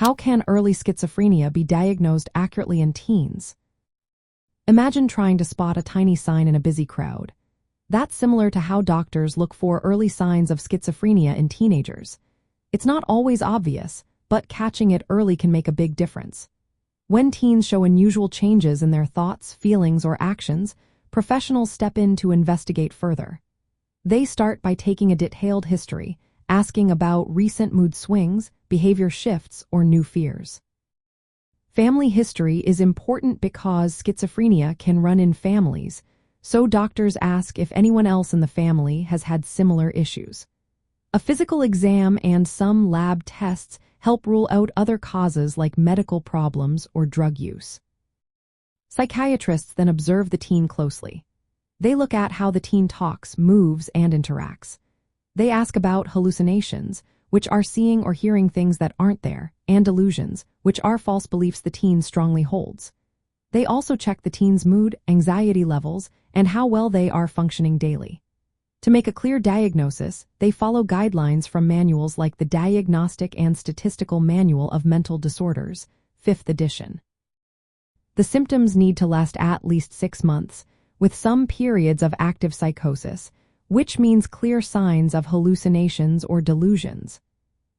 How can early schizophrenia be diagnosed accurately in teens? Imagine trying to spot a tiny sign in a busy crowd. That's similar to how doctors look for early signs of schizophrenia in teenagers. It's not always obvious, but catching it early can make a big difference. When teens show unusual changes in their thoughts, feelings, or actions, professionals step in to investigate further. They start by taking a detailed history, asking about recent mood swings, behavior shifts, or new fears. Family history is important because schizophrenia can run in families, so doctors ask if anyone else in the family has had similar issues. A physical exam and some lab tests help rule out other causes like medical problems or drug use. Psychiatrists then observe the teen closely. They look at how the teen talks, moves, and interacts. They ask about hallucinations, which are seeing or hearing things that aren't there, and delusions, which are false beliefs the teen strongly holds. They also check the teen's mood, anxiety levels, and how well they are functioning daily. To make a clear diagnosis, they follow guidelines from manuals like the Diagnostic and Statistical Manual of Mental Disorders, 5th edition. The symptoms need to last at least 6 months, with some periods of active psychosis, which means clear signs of hallucinations or delusions.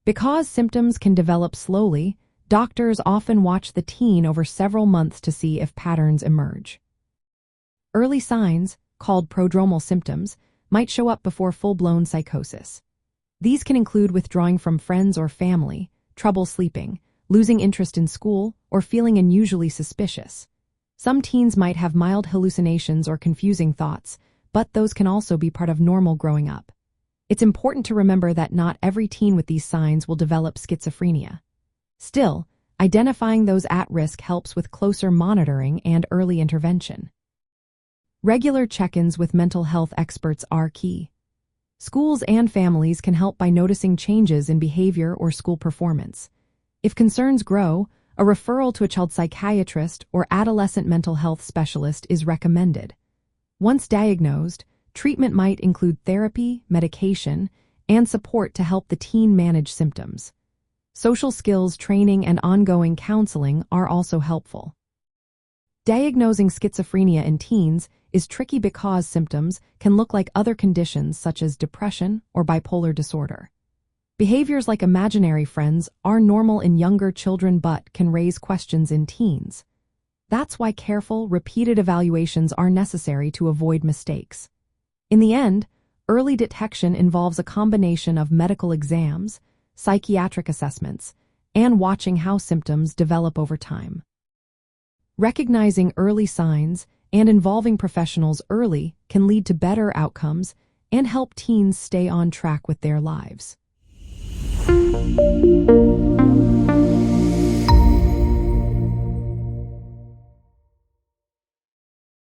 Because symptoms can develop slowly, doctors often watch the teen over several months to see if patterns emerge. Early signs, called prodromal symptoms, might show up before full-blown psychosis. These can include withdrawing from friends or family, trouble sleeping, losing interest in school, or feeling unusually suspicious. Some teens might have mild hallucinations or confusing thoughts, but those can also be part of normal growing up. It's important to remember that not every teen with these signs will develop schizophrenia. Still, identifying those at risk helps with closer monitoring and early intervention. Regular check-ins with mental health experts are key. Schools and families can help by noticing changes in behavior or school performance. If concerns grow, a referral to a child psychiatrist or adolescent mental health specialist is recommended. Once diagnosed, treatment might include therapy, medication, and support to help the teen manage symptoms. Social skills training and ongoing counseling are also helpful. Diagnosing schizophrenia in teens is tricky because symptoms can look like other conditions such as depression or bipolar disorder. Behaviors like imaginary friends are normal in younger children but can raise questions in teens. That's why careful, repeated evaluations are necessary to avoid mistakes. In the end, early detection involves a combination of medical exams, psychiatric assessments, and watching how symptoms develop over time. Recognizing early signs and involving professionals early can lead to better outcomes and help teens stay on track with their lives.